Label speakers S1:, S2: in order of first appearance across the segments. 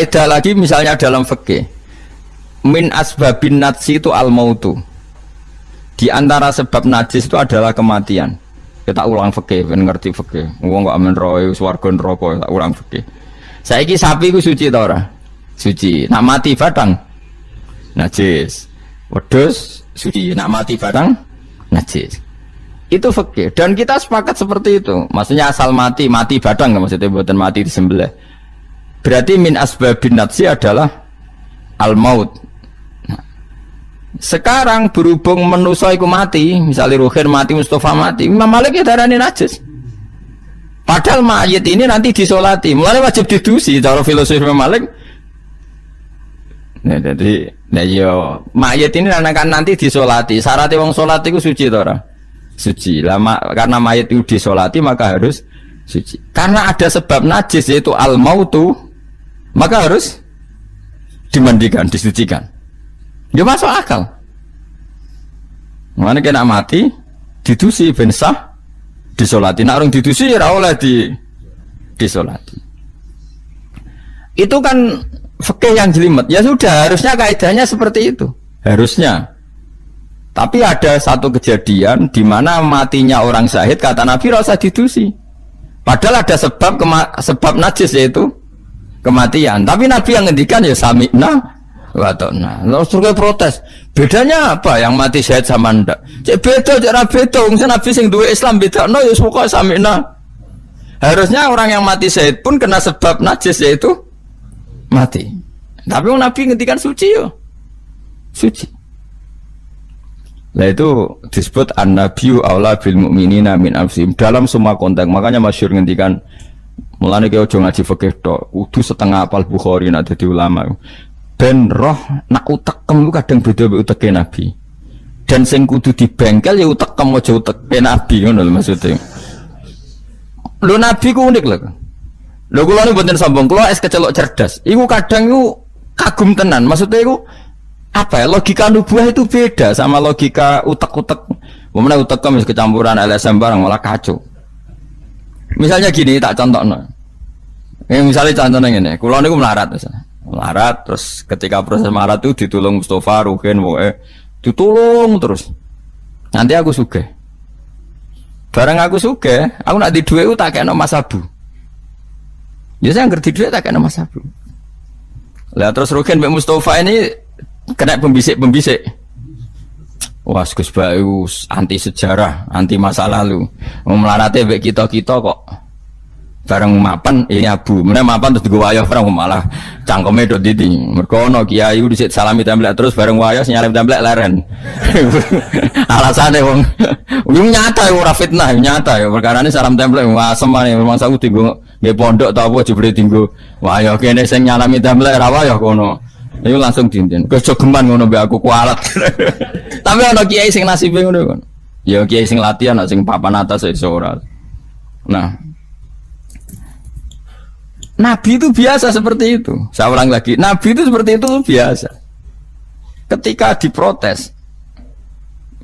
S1: kaidah lagi misalnya dalam fikih. Min asbabin najsi itu al-mautu. Di antara sebab najis itu adalah kematian. Kita ulang fikih, ben ngerti fikih. Wong kok amen roe swarga neraka tak ulang fikih. Saiki sapi ku suci ta ora? Suci. Nak mati batang najis. Wedhus suci. Nak mati batang najis. Itu fikih dan kita sepakat seperti itu. Maksudnya asal mati batang maksudnya bukan mati disembelih. Berarti min asbabin najsi adalah al-maut. Nah, sekarang berhubung manusa iku mati, misalnya Ruhin mati, Mustafa mati, Imam Malik ya darani najis. Padahal mayit ini nanti disolati, mulai wajib didusi cara filosofi Imam Malik. Nah, jadi mayit ini akan nanti disolati. Syaratnya wong solat itu suci tora. Suci lama karena mayat itu disolati maka harus suci karena ada sebab najis yaitu al-mautu maka harus dimandikan, disucikan. Dia masuk akal. Mana kena mati didusi ben sah disolati. Nak orang didusi ya oleh disolati. Itu kan fikih yang jelimet. Ya sudah harusnya kaidahnya seperti itu. Harusnya. Tapi ada satu kejadian di mana matinya orang syahid kata Nabi rasa didusi. Padahal ada sebab najis yaitu kematian. Tapi Nabi yang ngendikan ya sami'na wa ta'na. Terus surga protes. Bedanya apa yang mati syahid sama ndak? Cek beda, cek ra beda. Wong Nabi sing duwe Islam bedakno ya pokoke sami'na. Harusnya orang yang mati syahid pun kena sebab najis yaitu mati. Tapi Nabi ngendikan suci yo. Suci. Nah itu disebut an-nabiyyu aula bil mu'minina min anfusihim dalam semua konteks. Makanya masyhur ngendikan mulane ki aja ngaji fikih tok, kudu setengah apal Bukhari nek dadi ulama. Ben roh nak utekem ku kadang beda mek uteke Nabi. Dan sing kudu dibengkel ya utekem aja uteke Nabi ngono lho maksudnya. Lho Nabi ku unik lho. Lho kula niku mboten sombong, kula es kecelok cerdas. Iku kadang iku kagum tenan. Maksudnya iku apa ya, logika nubuah itu beda sama logika utek-utek. Mana utek mis kecampuran LSM barang malah kacau. Misalnya gini tak contohno. Misalnya contohnya gini, kulo niku melarat misalnya. Melarat terus ketika proses melarat itu ditulung Mustafa, Ruhin, ditulung terus. Nanti aku sugih. Barang aku sugih, aku nak di duit tak kena Mas Abu. Biasanya ngerti duit tak kena Mas Abu. Lah terus Ruhin mbek Mustafa ini kena pembisik. Wah, Gus Bayu anti sejarah, anti masa lalu. Melarate mbek kita-kita kok bareng mapan ini Abu. Meneh mapan terus digo wayah bareng malah cangkeme do didi. Mergo ana kiai dhisik salami templek terus bareng wayah nyalip templek leren. Alasane wong nyata ora fitnah, nyata ya perkarane salam templek asem ae memang saku dienggo nggih pondok ta apa jebule dienggo wayah kene sing nyalami templek ra wayah kono. Ayo langsung dinten. Kejogeman ngono mbek aku kualat. Tapi ana kiai sing nasibe ngono kon. Ya kiai sing latihan sing papan atas iso ora. Nah. Nabi itu biasa seperti itu. Saya ulang lagi, Nabi itu seperti itu biasa. Ketika diprotes,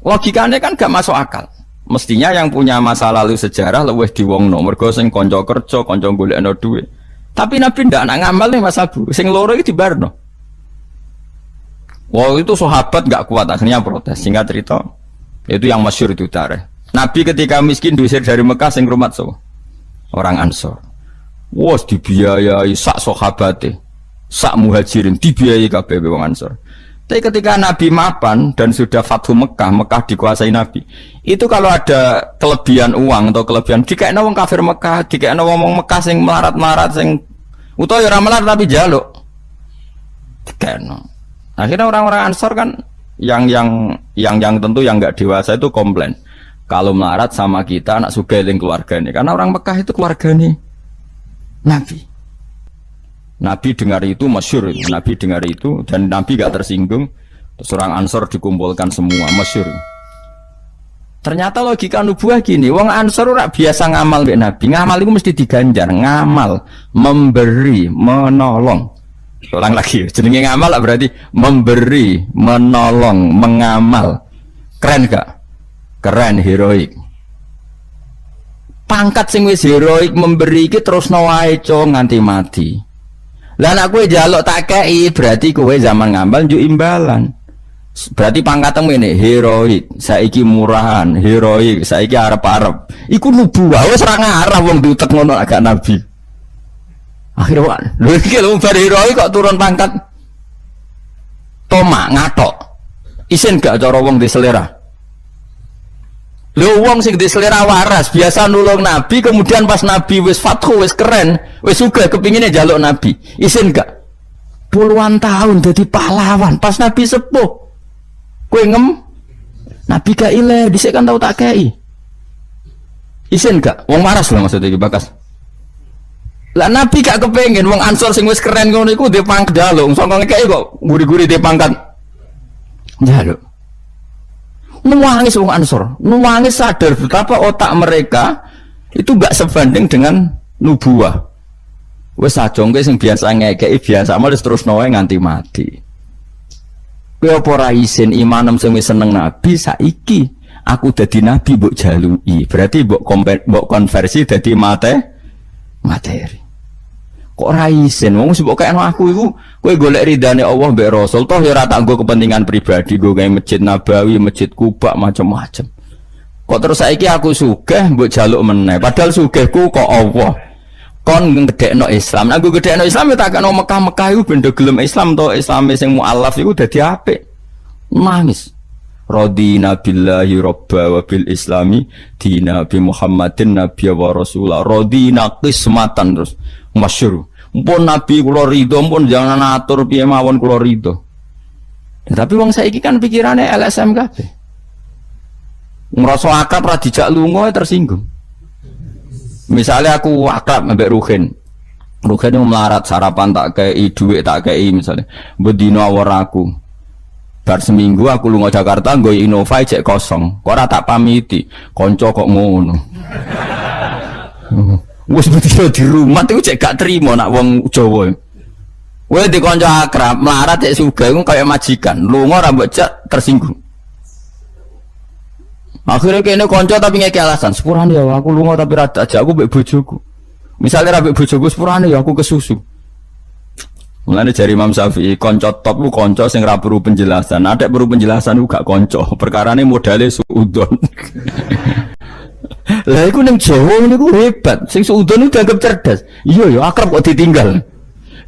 S1: logikanya kan gak masuk akal. Mestinya yang punya masa lalu sejarah luwih diwongno, mergo sing kanca kerja, kanca golekno dhuwit. Tapi Nabi ndak nak ngamal nih Mas Abu. Sing loro iki dibarno. Wow itu sahabat nggak kuat akhirnya protes. Singkat cerita itu yang masyhur itu tarikh. Nabi ketika miskin diusir dari Mekah sing rumat so orang Ansor. Wos dibiayai sak sahabate, sak muhajirin dibiayai kabeh wong Ansor. Tapi ketika Nabi mapan dan sudah Fathu Mekah, Mekah dikuasai Nabi. Itu kalau ada kelebihan uang atau kelebihan dikekno wong kafir Mekah, dikekno wong Mekah sing melarat-melarat sing utawa ora melarat tapi jaluk. Dikekno. Akhirnya orang-orang Ansor kan yang tentu yang nggak dewasa itu komplain kalau melarat sama kita anak sugih ning keluargane karena orang Mekah itu keluargane Nabi dengar itu masyhur itu. Nabi dengar itu dan Nabi gak tersinggung. Terus orang Ansor dikumpulkan semua masyhur. Ternyata logika nubuah gini, wong Ansor ora biasa ngamal mbek Nabi. Ngamal itu mesti diganjar, ngamal, memberi, menolong. Ulang lagi, jenenge ngamal berarti memberi, menolong, mengamal. Keren gak? Keren, heroik. Pangkat sing wis heroik memberi iki terusno wae nganti mati. Lah nek kowe njaluk tak kei berarti kowe zaman ngambal njuk imbalan. Berarti pangkatmu ini heroik, saiki murahan, heroik, saiki arep-arep. Iku nubuwah wis ora ngarep wong diutek ngono agak nabi. Akhirnya lho iki lho bar heroik kok turun pangkat. Tomak ngatok. Isin gak cara wong di selera. Lho wong sing di selera waras biasa nulung nabi, kemudian pas nabi wis fathu wis keren, wis sugih kepingine njaluk nabi. Isin gak? Puluhan tahun jadi pahlawan pas nabi sepuh. Kowe ngem nabi gak ile dhisik kan tau tak kei. Isin gak? Wong waras lho maksudnya iki bakas. Lah nabi gak kepengin wong Ansor sing wis keren ngono iku dhe pangkat njaluk, sangka ngekeki kok guri-guri dhe pangkat njaluk. Nuwangis wong Ansor, nuwangis sadar betapa otak mereka itu gak sebanding dengan nubuah. Wis sajongke sing biasa ngekeki biasa malah terus noe nganti mati. Kowe apa ora isin imanem sing wis seneng nabi saiki aku dadi nabi mbok jaluki. Berarti mbok konversi dadi materi. Kok ora isin wong sing mbok kayakno aku iku kowe golek ridane Allah mbek Rasul toh ya ora tak nggo kepentingan pribadi nggo gawe masjid Nabawi, masjid Kuba macam-macam. Kok terus saiki aku sugih mbok jaluk meneh padahal sugihku kok Allah. Kon ngedekno Islam. Nek aku gedekno Islam ya tak kena Mekah-Mekah iku ben do gelem Islam to Islame sing mualaf iku dadi apik. Nangis. Radina billahi robba wa bil islami dina bi Muhammadin nabiyya wa rasulah. Radina qismatan terus masyhur. Mpun nabi kula ridho, mpun jangan atur piye mawon kula ridho. Ya, tapi wong saiki kan pikirane LSM kabeh. Ngrasa akrab ra dijak lunga tersinggung. Misalnya aku akrab mbek Ruhin. Ruhin yang melarat sarapan tak kei duit tak kei misalnya. Bedino awor aku. Bar seminggu aku lunga Jakarta nggo Innova cek kosong. Kok ora tak pamiti. Kanca kok ngono. Wis bedino di rumah iku cek gak trimo nak wong Jawa. Kowe di kanca akrab melarat cek sugih iku kaya majikan. Lunga ora mbok cek tersinggung. Akhirnya kene konco tapi ngeki alasan sepurane ya aku lunga tapi rada aja aku mbek bojoku. Misalnya mbek bojoku sepurane ya aku kesusu. Mulane jari Imam Syafi'i konco top ku konco sing ra perlu penjelasan. Ada perlu penjelasan ku gak konco. Perkarane modale suudon. Lah iku ning Jawa niku hebat. Sing suudon itu dianggap cerdas. Iya ya akrab kok ditinggal.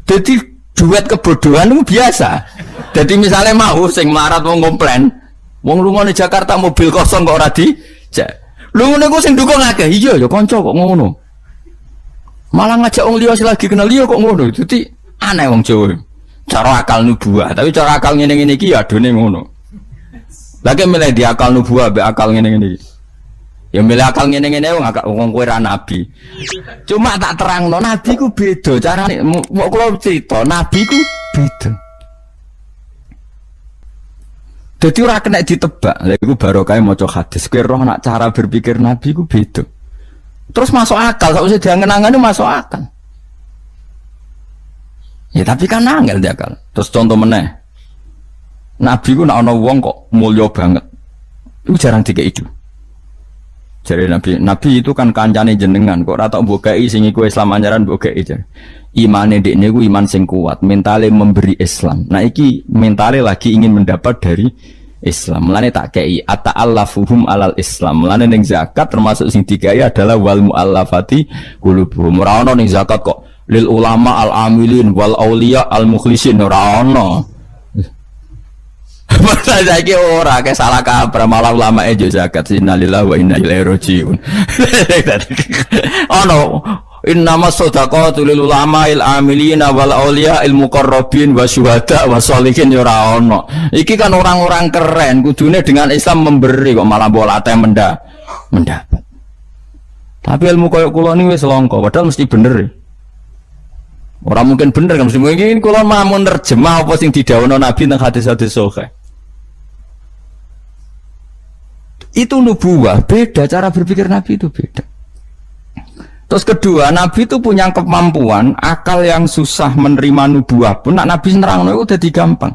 S1: Dadi duet kebodohan itu biasa. Jadi misalnya mau sing melarat wong komplain wong lunga di Jakarta mobil kosong kok ora dijak. Lho ngene ku sing dukung akeh. Iya ya kanca kok ngono. Malah ngajak wong liya lagi kenal liya kok ngono. Dadi aneh wong Jawa. Cara akal nubuah, tapi cara akal ngene-ngene iki ya adone ngono. Lagi milih di akal nubuah mbek akal ngene-ngene iki. Ya milih akal ngene-ngene wong kowe ra nabi. Cuma tak terangno nabi ku beda carane. Kok kula cerita nabi ku beda. Jadi ora kena ditebak. Lha iku barokah maca hadis. Kowe roh nak cara berpikir Nabi ku beda. Terus masuk akal, sakwise diangen-angene masuk akal. Ya tapi kan angel dia akal. Terus contoh meneh. Nabi ku nak ana wong kok mulya banget. Iku jarang dikei itu. Jadi Nabi itu kan kancane jenengan kok ora tak mbokei sing iku Islam anyaran mbokei jare. Imane dekne ku iman sing kuat, mentale memberi Islam. Nah iki mentale lagi ingin mendapat dari Islam. Mulane tak kei ata'allafuhum alal Islam. Mulane ning zakat termasuk sing digawe adalah wal muallafati qulubuhum. Ora ono ning zakat kok lil ulama al amilin wal auliya al mukhlisin ora ono. Masa saiki ora ke salah kaprah malah ulama ejo zakat innalillahi wa inna ilaihi rajiun. Ono innama shadaqatu lil ulama il amilina wal auliya il muqarrabin wa syuhada wa sholihin ora ono. Iki kan orang-orang keren kudune dengan Islam memberi kok malah bolate mendapat. Tapi ilmu koyo kula niki wis langka padahal mesti bener. Ora mungkin bener kan mesti mungkin kula mau nerjemah apa sing didhawuhna Nabi teng hadis-hadis sahih. Itu nubuah, beda cara berpikir Nabi itu beda. Terus kedua, Nabi itu punya kemampuan akal yang susah menerima nubuah pun nak Nabi nerangno itu udah gampang.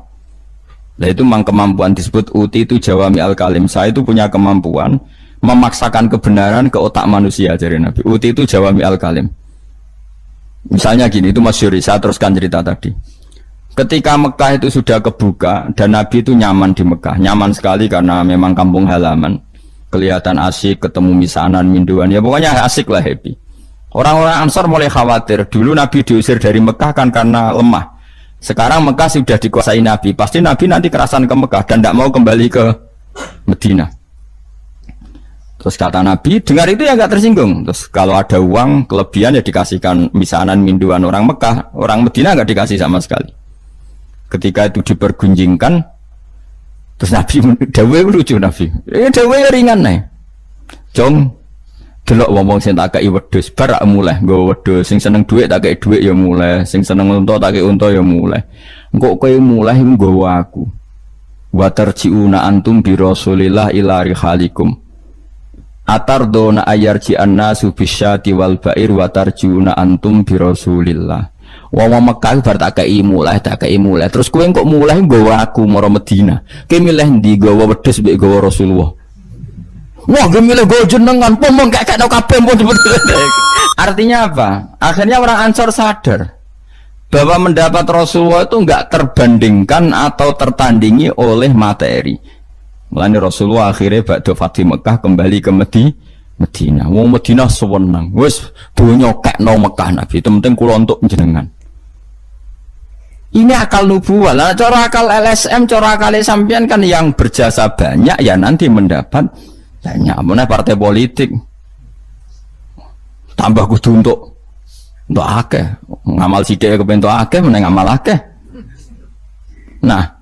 S1: Nah itu memang kemampuan disebut uti itu jawami al-kalim. Saya itu punya kemampuan memaksakan kebenaran ke otak manusia jadi Nabi. Uti itu jawami al-kalim. Misalnya gini, itu masyhur, saya teruskan cerita tadi. Ketika Mekah itu sudah kebuka dan Nabi itu nyaman di Mekah, nyaman sekali karena memang kampung halaman, kelihatan asik, ketemu misanan, minduan, ya pokoknya asik lah, happy. Orang-orang Ansor mulai khawatir, dulu Nabi diusir dari Mekah kan karena lemah. Sekarang Mekah sudah dikuasai Nabi, pasti Nabi nanti kerasan ke Mekah dan tidak mau kembali ke Medina. Terus kata Nabi, dengar itu ya nggak tersinggung. Terus kalau ada uang kelebihan ya dikasihkan misanan, minduan orang Mekah, orang Medina nggak dikasih sama sekali. Ketika itu dipergunjingkan, terus Nabi dawe lucu Nabi. Dawe ringan nih. Jong delok wong sing tak kei wedhus barak mulai nggo wedhus, sing seneng dhuwit tak kei dhuwit ya mulai, sing seneng unta tak kei unta ya mulai. Engko kowe mulai nggawa aku. Wa tarjiuna antum bi Rasulillah ila rihalikum. Atardona ayarji annasu bisyati wal ba'ir wa tarjiuna antum bi Rasulillah. Wong Mekah bar tak kei mulai. Terus kowe kok mulai nggawa aku mara Medina. Kowe milih ndi nggawa wedhus mbek nggawa Rasulullah? Wah, kowe milih nggawa jenengan, pomong gak kena kabeh pun. Artinya apa? Akhirnya orang Ansor sadar bahwa mendapat Rasulullah itu enggak terbandingkan atau tertandingi oleh materi. Mulane Rasulullah akhirnya ba'da Fatih Mekah kembali ke Medina. Wong Medina sewenang. Wis donya kekno Mekah Nabi. Itu penting kula untuk jenengan. Ini akal nubuwah. Lah cara akal LSM, cara akal sampean kan yang berjasa banyak ya nanti mendapat banyak. Meneh partai politik tambah kudu untuk akeh. Ngamal sithik kepentok akeh meneh ngamal akeh. Nah,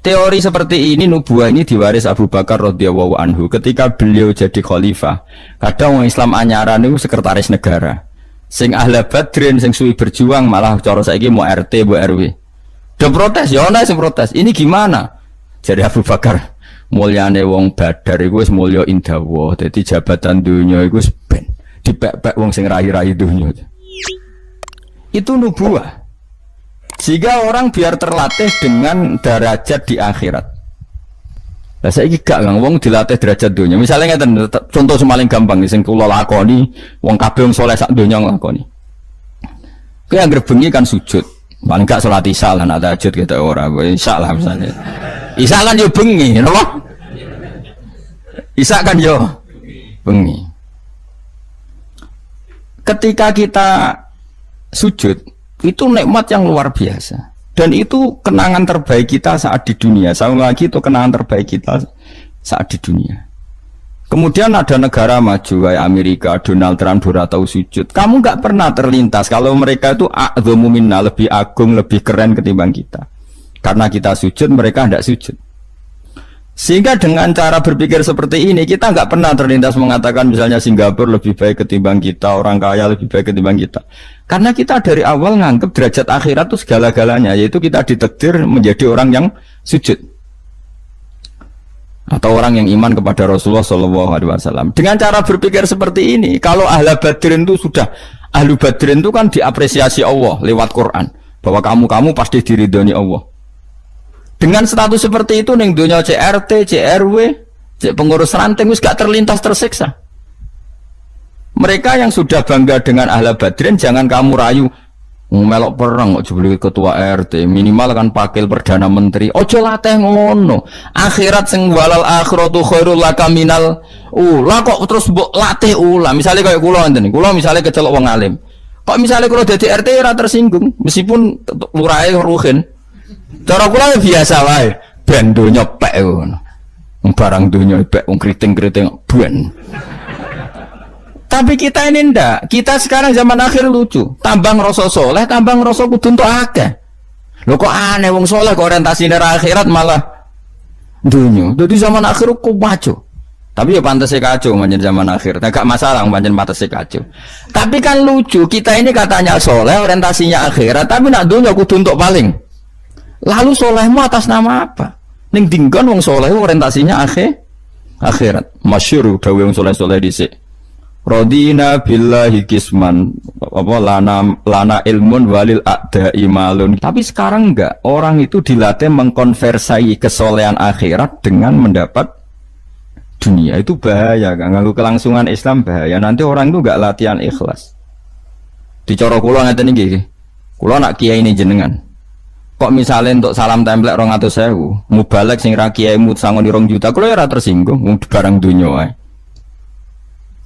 S1: teori seperti ini nubuwah ini diwaris Abu Bakar radhiyallahu anhu ketika beliau jadi khalifah. Kadang orang Islam anyaran itu sekretaris negara. Sing ahli badrin, sing suwi berjuang malah cara saiki mau RT, mau RW. Udah protes, ya ana sing protes. Ini gimana? Jadi Abu Bakar, mulyane wong Badar iku wis mulya indawa. Dadi jabatan dunya iku wis ben dipek-pek wong sing rahi-rahi dunya. Itu nubuwah. Sehingga orang biar terlatih dengan derajat di akhirat. Lah saiki gak Kang wong dilatih derajat dunia. Misalnya ngeten contoh semaling gampang sing kula lakoni, wong kabeh wong saleh sak donya nglakoni. Kowe anggere bengi kan sujud. Paling gak salat isya lan tahajud kita ora. Isya lah misalnya. Isya kan yo bengi, napa? Isya kan yo bengi. Ketika kita sujud itu nikmat yang luar biasa. Dan itu kenangan terbaik kita saat di dunia. Saya lagi itu kenangan terbaik kita saat di dunia. Kemudian ada negara maju kayak Amerika, Donald Trump tahu sujud. Kamu nggak pernah terlintas kalau mereka itu a'dhamu minna, lebih agung, lebih keren ketimbang kita. Karena kita sujud, mereka tidak sujud. Sehingga dengan cara berpikir seperti ini, kita nggak pernah terlintas mengatakan misalnya Singapura lebih baik ketimbang kita, orang kaya lebih baik ketimbang kita. Karena kita dari awal nganggap derajat akhirat itu segala-galanya, yaitu kita ditakdir menjadi orang yang sujud. Atau orang yang iman kepada Rasulullah SAW. Dengan cara berpikir seperti ini, kalau ahli badrin itu sudah, ahli badrin itu kan diapresiasi Allah lewat Quran. Bahwa kamu pasti diridhoni Allah. Dengan status seperti itu ning donya CRT, CRW, pengurus ranting wis gak terlintas tersiksa. Mereka yang sudah bangga dengan ahli badrin jangan kamu rayu melok perang kok jebule ketua RT, minimal kan pakil perdana menteri. Ojo latih ngono. Akhirat sing walal akhiratu khairul laka minal ula kok terus mbok latih ula. Misale kaya kula ngene, kula misale kecelok wong alim. Kok misale kula dadi RT ora tersinggung meskipun lurahe ruhin. Cara kula biasa wae, ben donya pek ngono. Barang donya pek wong kriting-kriting ben. Tapi kita ini ndak. Kita sekarang zaman akhir lucu. Tambang rasa soleh, tambang rasa kudu entuk akeh. Lho kok aneh wong soleh kok orientasine akhirat malah dunya. Dadi zaman akhir kok maco. Tapi ya pantese kacau manjen zaman akhir. Enggak masalah manjen pantese kacau. Tapi kan lucu, kita ini katanya soleh, orientasinya akhirat, tapi nak dunya kudu entuk paling. Lalu solehmu atas nama apa? Ning dinggon wong soleh orientasinya akhirat. Masyhur dawuh wong soleh-soleh dhisik. Radina billahi kisman apa lana ilmun walil a'da'i malun. Tapi sekarang enggak, orang itu dilatih mengkonversai kesolehan akhirat dengan mendapat dunia. Itu bahaya kan, ganggu kelangsungan Islam bahaya. Nanti orang itu enggak latihan ikhlas. Dicara kula ngeten iki. Kula nak kiai ini jenengan. Kok misalnya untuk salam template 200.000, mubalek sing ra kiai mut sangon 2 juta, kula ora tersinggung wong barang dunya wae.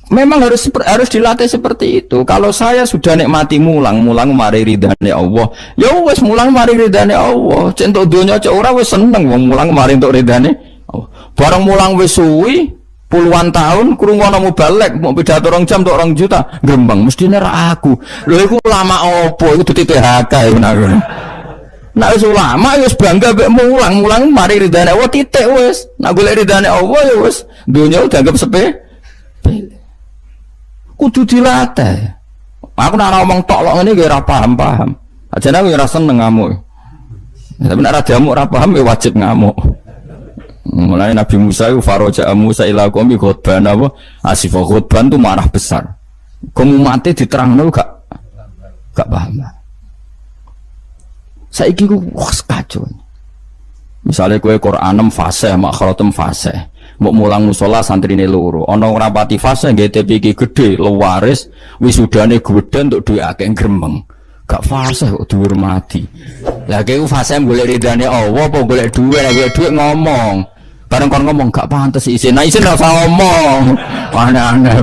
S1: Memang harus dilatih seperti itu. Kalau saya sudah nikmati mulang mari ridane Allah. Ya wis mulang mari ridane Allah. Cek entuk donya cek ora wis seneng wong mulang mari entuk ridane Allah. Barang mulang wis suwi puluhan tahun krungono mubalek mau pidato 2 jam entuk 2 juta, grembang mestine ra aku. Lho iku ulama opo? Iku dudu PHK iku nak. Nek wis ulama wis bangga mek mulang mari ridane Allah titik wis. Nek golek ridane Allah ya wis donya dianggap sepele. Kudu dilatih. Aku nak ngomong tok lok ngene ora paham. Ajane aku ora seneng ngamuk. Tapi nek ora diamuk ora paham ya wajib ngamuk. Mulai Nabi Musa itu faraja Musa ila qaumi khutban apa? Asifah khutban itu marah besar. Kamu mati diterangno gak paham. Saiki ku kacau. Misalnya kowe Qur'anem fasih, makhratem fasih. Mbok mulang musola santrine loro. Ana ora pati fase nggih TPK gede, lewaris, wisudane gedhe untuk duwe akeh gremeng. Gak fase kok dihormati. Lah kowe fase golek ridane Allah apa golek dhuwit, golek dhuwit ngomong. Bareng kon ngomong gak pantes isin. Nah isin ora usah ngomong. Aneh-aneh,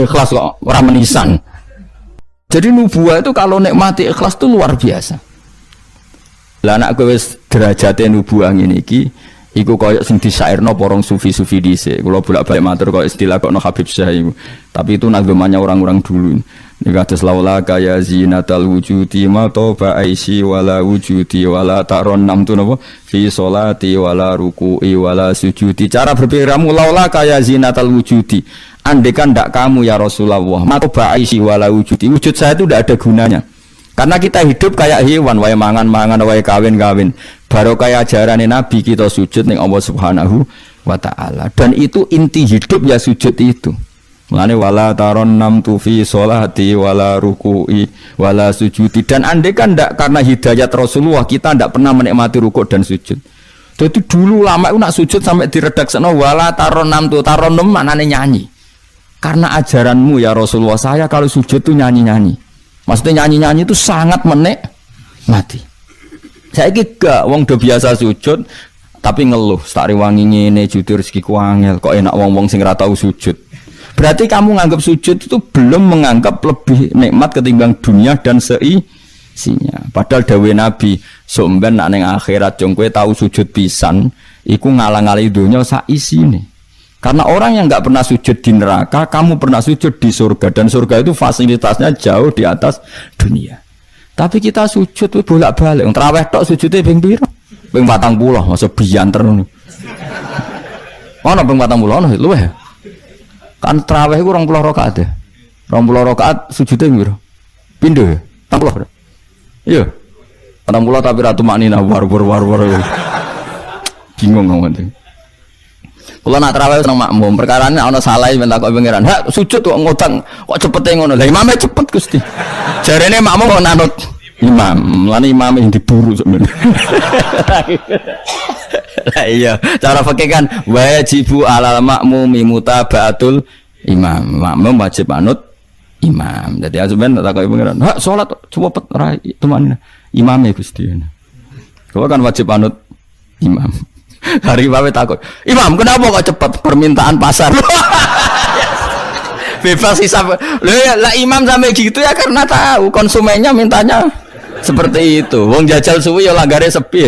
S1: ikhlas kok ora menisan. Jadi nubuah itu kalau nikmati ikhlas itu luar biasa. Lah nek kowe wis derajate nubuah ngene iki iku koyo sing disairno porong sufi-sufi dhisik. Kula bolak-balik matur koyo istilah kok no Habib Syah iku. Tapi itu nazmannya orang-orang dulu. Nek atas laula kaya zinatal wujudi ma toba aisi wala wujudi wala taron nam tu napa fi sholati wala ruku'i wala sujudi. Cara berpikirmu laula kaya zinatal wujudi. Andekan ndak kamu ya Rasulullah, ma toba aisi wala wujudi. Wujud saya itu ndak ada gunanya. Karena kita hidup kayak hewan, wae mangan-mangan, wae kawin-kawin. Baru kayak ajaran Nabi kita sujud ning Allah Subhanahu wa taala. Dan itu inti hidup ya sujud itu. Mulane wala taron nam tu fi sholati wala ruku'i wala sujudi. Dan andai kan ndak karena hidayat Rasulullah kita ndak pernah menikmati rukuk dan sujud. Jadi dulu lama itu nak sujud sampai diredaksekno wala taron nam tu taron nam maknane nyanyi. Karena ajaranmu ya Rasulullah, saya kalau sujud tuh nyanyi-nyanyi. Maksudnya nyanyi-nyanyi itu sangat menikmati. Saya gak wong do biasa sujud tapi ngeluh, stari wangi ngene jujur rezekiku angel, kok enak wong-wong sing ora tau sujud. Berarti kamu nganggap sujud itu belum menganggap lebih nikmat ketimbang dunia dan seisinya. Padahal dawuh Nabi, somben nek ning akhirat jong kowe tau sujud pisan, iku ngalang-alangi dunya sak isine. Karena orang yang nggak pernah sujud di neraka, kamu pernah sujud di surga, dan surga itu fasilitasnya jauh di atas dunia. Tapi kita sujud tuh bolak-balik, terawih tok sujudnya ping pira? Ping 40, masa bianter ngono. Ono ping 40 ono luwih. Kan terawih iku 20 rakaat ya. 20 rakaat sujudnya piro? Pindho ya? 40. Iya. 40 tapi ratu maknina war. Bingung ngomong. Kalau nak terawih seneng makmum, perkarane ana salah minta kok pangeran. Hak sujud kok ngutang, kok cepete ngono. Lah imame cepet Gusti. Jarene makmum kok nanut imam. Lan imam yang diburu sebenarnya. Lah iya, cara fikih kan wajibu alal makmumi mutabaatul imam. Makmum wajib anut imam. Jadi azuben tak kok pangeran. Hak salat cepet ra teman imame Gusti. Kau kan wajib anut imam. Hari bawe takut, Imam kenapa kok cepat permintaan pasar? Bebas hisab. Lah imam sampai gitu ya karena tahu konsumennya mintanya seperti itu. Wong jajal suwi ya langgare sepi.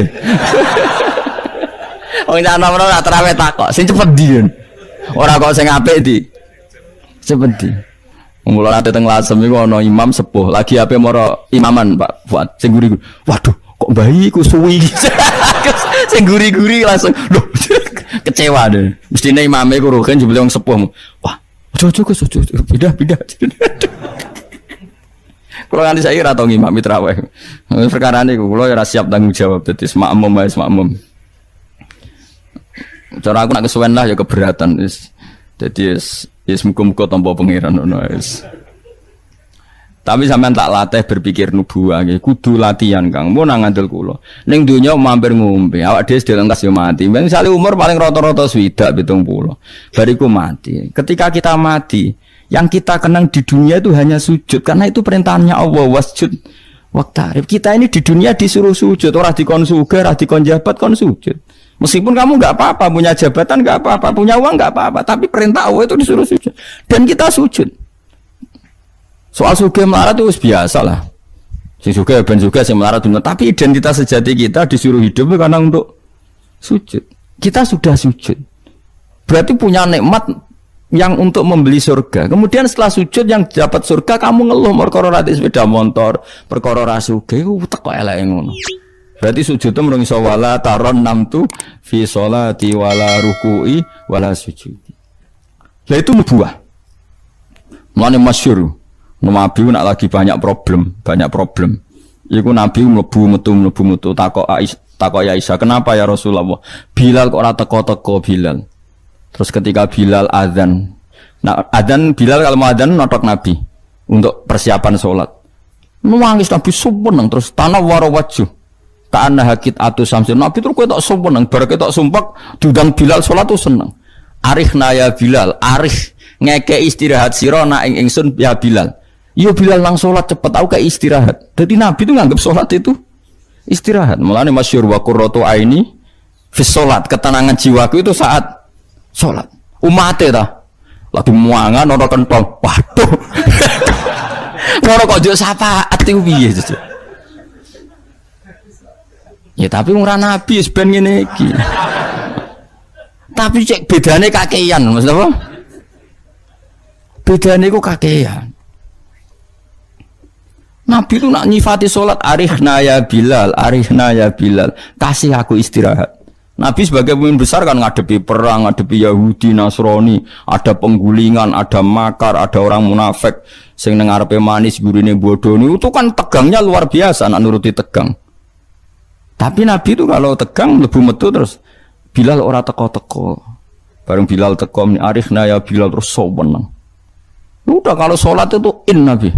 S1: Wong ana-ana nak terawih takok, sing cepet ndi. Ora kok sing apik di. Cepet di. Mula ate teng Lasem iku ana imam sepuh, lagi ape moro imaman Pak Fuad sing guri. Waduh, kok bayi ku suwi. Sing guri-guri langsung loh kecewa deh. Mestine imame ku rogen jebule wong sepuh. Wah, ojo pindah. Kalau nanti saya ora tau ngimami tarawih. Perkara niku kula ora siap tanggung jawab dadi makmum. Cara aku nak kesuwen lah ya keberatan wis. Dadi wis muga-muga tampa pangeran ngono wis. Tapi sampean tak latih berpikir nubuwah nggih, kudu latihan Kang. Mun nang ngandel kula. Ning donya mampir ngombe, awak dhewe sedhe entas yo mati. Misale umur paling rata-rata 70 70. Bariku mati. Ketika kita mati, Yang kita kenang di dunia itu hanya sujud, karena itu perintahnya Allah, wasjud waqtarib. Kita ini di dunia disuruh sujud, orang dikon sugih, orang dikon jabat kon sujud. Meskipun kamu nggak apa-apa, punya jabatan nggak apa-apa, punya uang nggak apa-apa, tapi perintah Allah itu disuruh sujud. Dan kita sujud. Soal sugih melarat itu biasa lah. Si sugih ben sugih, si melarat benar. Tapi identitas sejati kita disuruh hidup karena untuk sujud. Kita sudah sujud. Berarti punya nikmat yang untuk membeli surga. Kemudian setelah sujud yang dapat surga kamu ngeluh perkara ra sepeda motor, perkara ra sugih teko eleke ngono. Berarti sujud itu mrung iso wala taron namtu fi sholati wala ruku'i wala sujudi. Lah itu nubuah. Mulane masyhur. Nabi nak lagi banyak problem. Iku Nabi mlebu metu takok ya Aisyah, "Kenapa ya Rasulullah? Bilal kok ora teko-teko Bilal?" Terus ketika Bilal azan, Bilal kalau mau azan notok Nabi untuk persiapan sholat. Nangis Nabi suweneng terus tanah warawaju. Ta'anna hakit atu samsin. Nabi terus kowe tok suweneng, bar ketok sumpek diundang Bilal sholat tuh seneng. Arihna ya Bilal, arih ngeke istirahat sira nak ing ingsun ya Bilal. Yo Bilal nang sholat cepet aku kayak istirahat. Jadi Nabi itu nganggap sholat itu istirahat. Mulane masyhur wa qurratu aini fi sholat, ketenangan jiwaku itu saat sholat. Umate ta lagi muangan ono kentong. Waduh. Ngono kok yo syafaat iku piye to? Ya tapi ora nabi wis ben ngene iki. Tapi cek bedane kakean, maksud apa? Bedane ku kakean. Nabi itu nak nyifati sholat arihna ya Bilal, kasih aku istirahat. Nabi sebagai pemimpin besar kan ngadepi perang, ngadepi Yahudi, Nasrani, ada penggulingan, ada makar, ada orang munafik, sing nang arepe manis gurine bodoh itu kan tegangnya luar biasa, nak nuruti tegang. Tapi Nabi itu kalau tegang lebu metu terus Bilal ora teko-teko. Bareng Bilal teko arihna ya Bilal terus soweneng. Udah kalau sholat itu Nabi.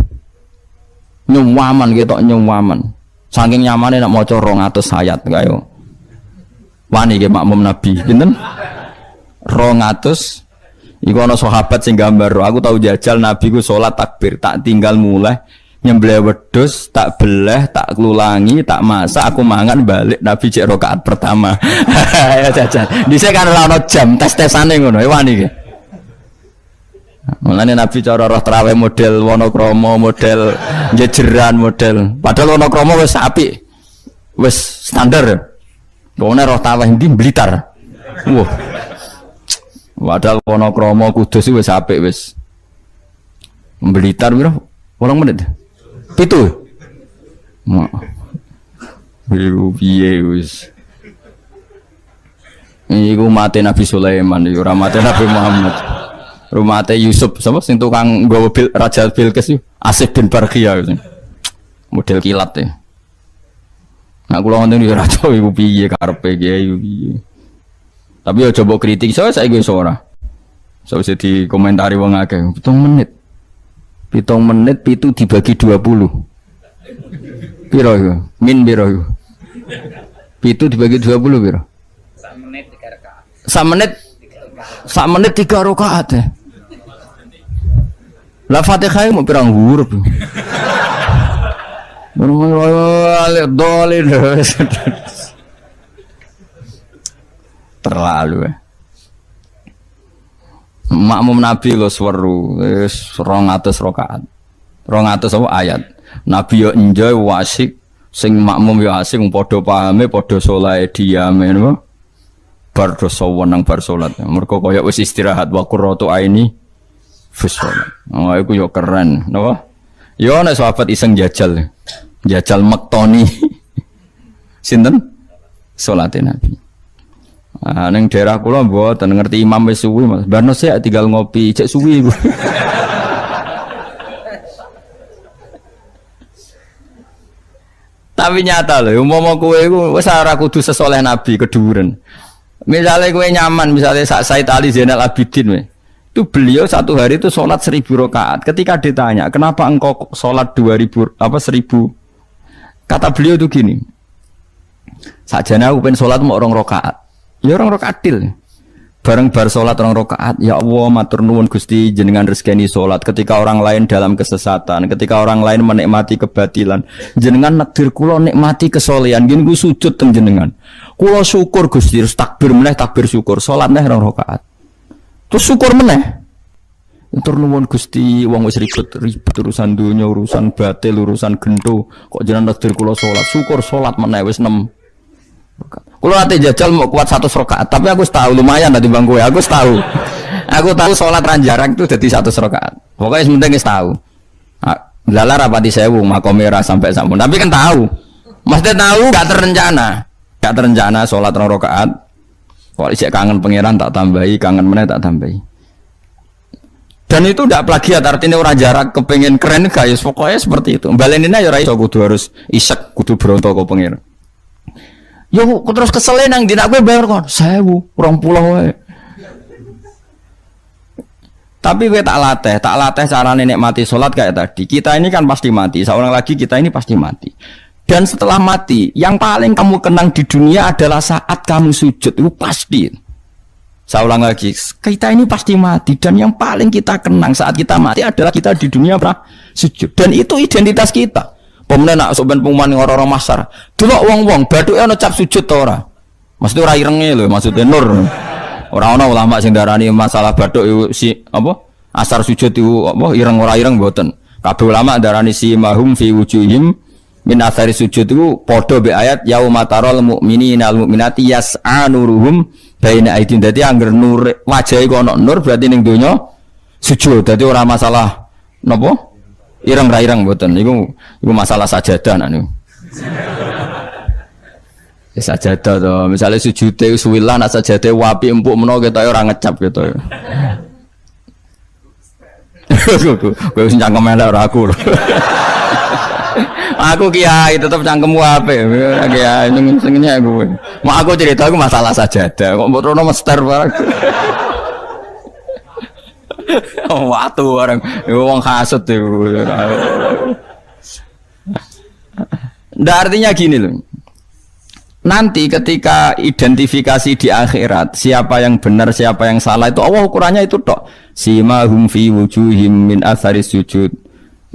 S1: Nyuwaman gitu, nyuwaman. Saking nyamannya nak maca 200 ayat kayo. Wani ge makmum Nabi, pinten? 200. Iku ana sahabat sing gambar, aku tahu jajal Nabi ku salat takbir, tak tinggal mulai nyembelih wedhus, tak beleh, tak klulangi, tak masak, aku mangan balik Nabi cek rakaat pertama. Ya jajal. Dhisik kan ora ana jam, tes-tesane ngono, wani ge. Mulane Nabi cara roh traweh model Wonokromo, model jejeran, model. Padahal Wonokromo wis apik. Wis standar. Wong roh traweh ndi Blitar. Wah. Padahal Wonokromo Kudus wis apik wis. Blitar piro? 8 menit. 7. Piye wis. Iku mate Nabi Sulaiman, ora mate Nabi Muhammad. Rumah Teh Yusuf, sama sing tukang nggawa Raja Bilqis itu Asif bin Barkhia gitu. Model kilat ya. Nah kula ngoten yo raja iku piye karepe kiai piye. Tapi yo coba kritik saya gue ora. So bisa dikomentari wong akeh. 7 menit. 7 menit itu dibagi 20. Piro iku? Min piro iku? 7 dibagi 20 piro? 1 menit 3 rakaat. 1 menit 3 rakaat ya. Lah Fatihah mau pirang huruf. Terlalu ya. Makmum Nabi lo seweru, 200 rakaat. 200 apa ayat. Nabi yo enjoy wasik, sing makmum yo asik padha pahame, padha saleh diame napa. Bar dosa wenang bar salat. Mergo kaya wis istirahat wa qurratu aini sholat. Oh, itu yo keren, napa? Yo nek sahabat iseng jajal mektoni. Sinten? Salate Nabi. Ah ning daerah kula mboten ngerti imam wis suwi, Mas. Barno sik tinggal ngopi, cek suwi iku. Tapi nyata lho, umpama kowe iku wis ora kudu sesoleh Nabi keduren. Misalnya kowe nyaman, misalnya Said Ali Zainal Abidin we. Itu beliau satu hari itu sholat 1000 rakaat. Ketika ditanya, kenapa engkau sholat 1000 kata beliau itu gini, sajane aku pengen sholat mau 2 rakaat. Ya 2 rakaat til. Bareng bar salat 2 rakaat, ya Allah matur nuwun Gusti jenengan rezekani salat ketika orang lain dalam kesesatan, ketika orang lain menikmati kebatilan. Jenengan nakdir kula nikmati kesolehan, nggih niku sujud teng jenengan. Kula syukur Gusti, terus takbir meneh takbir syukur, salat neh 2 rakaat. Terus syukur meneh. Matur nuwun Gusti, wong wis ribet urusan dunya, urusan batil, urusan gento, kok jenengan nakdir kula salat, syukur salat meneh wis 6. Kalau nanti jajal mau kuat 100 rakaat, tapi aku tahu lumayan tadi bang gue. Aku tahu sholat ranjarang itu jadi 100 rakaat. Pokoknya sementing tahu. Lala rapati sewu makomera sampai sampun. Tapi kan tahu, maksudnya tahu gak terencana sholat 2 rakaat. Kalau isek kangen pangeran tak tambahi, kangen meneh tak tambahi. Dan itu tidak plagiat, artinya orang jarak kepengen keren guys. Pokoknya seperti itu. Balenina ya raiso kudu harus isek, kudu berontok ke pangeran. Yo terus kesel nang dina kowe bayar kon 1000, 20 wae. Tapi kowe tak latih carane nikmati salat kayak tadi. Kita ini kan pasti mati, seorang lagi kita ini pasti mati. Dan setelah mati, yang paling kamu kenang di dunia adalah saat kamu sujud, itu pasti. Saya ulang lagi, kita ini pasti mati dan yang paling kita kenang saat kita mati adalah kita di dunia sujud. Dan itu identitas kita. Pemenang nak soben pengumuman orang-orang masar. Delok wong-wong bathuke ana cap sujud ta ora? Maksudnya ora irenge lho, maksudnya nur. Ora ana ulama sing darani masalah bathuk si apa? Asar sujud itu apa ireng ora ireng mboten. Kabeh ulama darani si mahum fi wujuhim min athari sujud itu padha be ayat yaumatarul mu'minina al mu'minati yas'a nuruhum baina aidin. Dadi angger nur wajahe kok ana nur berarti ning donya sujud. Dadi ora masalah napa? Ireng ra ireng mboten iku masalah sajadah niku. Ya sajadah to, misale sujude suwilah nak sajadah wapi empuk menawa ketoke ora ngecap gitu. Kowe wis cangkem elek ora aku. Aku kiai tetep cangkemmu apik. Kiai sing kowe. Mak aku cerita aku masalah sajadah kok mbok rono mester barang. Oh, waktu orang, wong hasut itu. Artinya gini loh. Nanti ketika identifikasi di akhirat, siapa yang benar, siapa yang salah itu Allah ukurannya itu tok. Simahum fi wujuhim min athari sujud.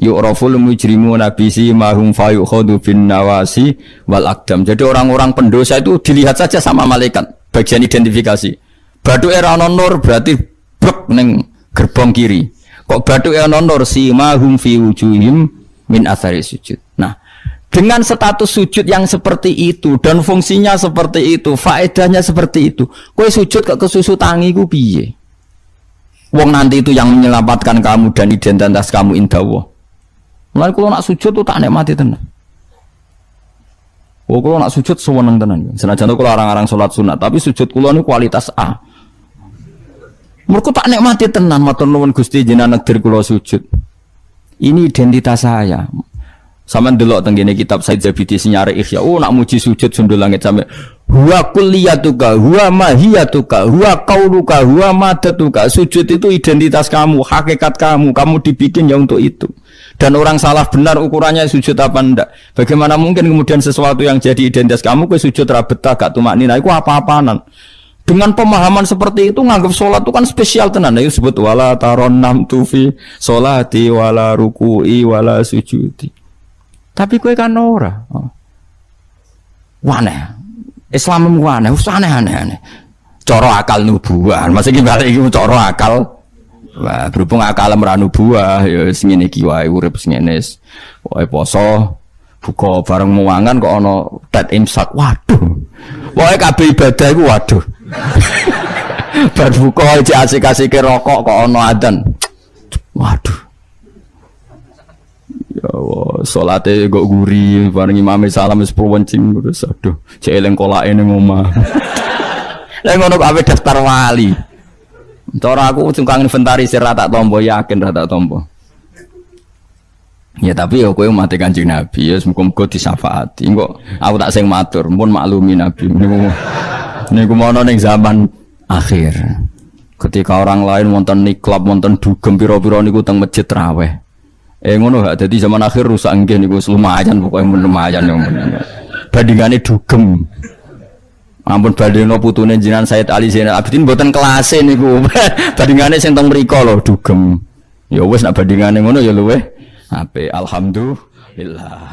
S1: Yu'raful mujrimuna bi simahum fa yukhadu bin nawasi wal aqdam. Jadi orang-orang pendosa itu dilihat saja sama malaikat. Bagian identifikasi. Bathuke ra ono nur berarti brek ning gerbong kiri. Kok bathuke ana nur simahum fi wujuhim min athari sujud. Nah, dengan status sujud yang seperti itu dan fungsinya seperti itu, faedahnya seperti itu. Kowe sujud kok kesusu tangi ku piye? Wong nanti itu yang menyelamatkan kamu dan identitas kamu indah Allah. Mulai kula nak sujud tuh tak nikmati tenan. Kula nak sujud seweneng tenan. Senajan kula arang-arang salat sunat, tapi sujud kula niku kualitas A. Mereka tak nikmati tenan matur nuwun Gusti jenengan negdir kula sujud. Ini identitas saya. Sampeyan delok teng kene kitab Said Zabidi Sinyare Ihya. Oh nak muji sujud sundul langit sampe huwa kulliyatuka huwa mahiyatuka huwa qauluka huwa madatuka. Sujud itu identitas kamu, hakikat kamu dibikin ya untuk itu. Dan orang salah benar ukurannya sujud apa ndak. Bagaimana mungkin kemudian sesuatu yang jadi identitas kamu ke sujud ra betah gak tumaknina iku apa-apaanan. Dengan pemahaman seperti itu nganggap sholat itu kan spesial tenan. Itu disebut wala taron nam tufi sholati wala ruku'i wala sujudi. Tapi kowe kan ora. Waneh. Islam waneh, aneh-aneh. Cara akal nubuah. Maksudnya balik iki cara akal. Wah, berhubung akal ora nubuah ya sing ngene iki wae urip sing ngene. Wae poso buka bareng muangan kok ana tet imsak. Waduh. Wae kabeh ibadah iku waduh. Bar buka iki asik-asike rokok kok ana adzan. Waduh. Ya Allah, salate kok guri bareng imam salam wis wencing terus aduh, cek eling kolake ning omah. Lah ngono kok ape daftar wali. Cara aku tukang inventarisir ra tak tampa yakin ra tak tampa. Ya tapi ya kowe mati Kanjeng Nabi ya muga-muga disyafaati. Engko aku tak sing matur, pun maklumi Nabi niku mono ning zaman akhir. Ketika orang lain wonten niklab, wonten dugem pira-pira niku teng masjid raweh. Ngono gak dadi zaman akhir rusak nggih niku lumayan pokoke lumayan yang bandingane dugem. Ampun bandingno putune jenengan Said Ali Zainal Abidin mboten kelase niku. Bandingane sing teng mriko lho dugem. Ya wis nek bandingane ngono ya luweh apik. Alhamdulillah.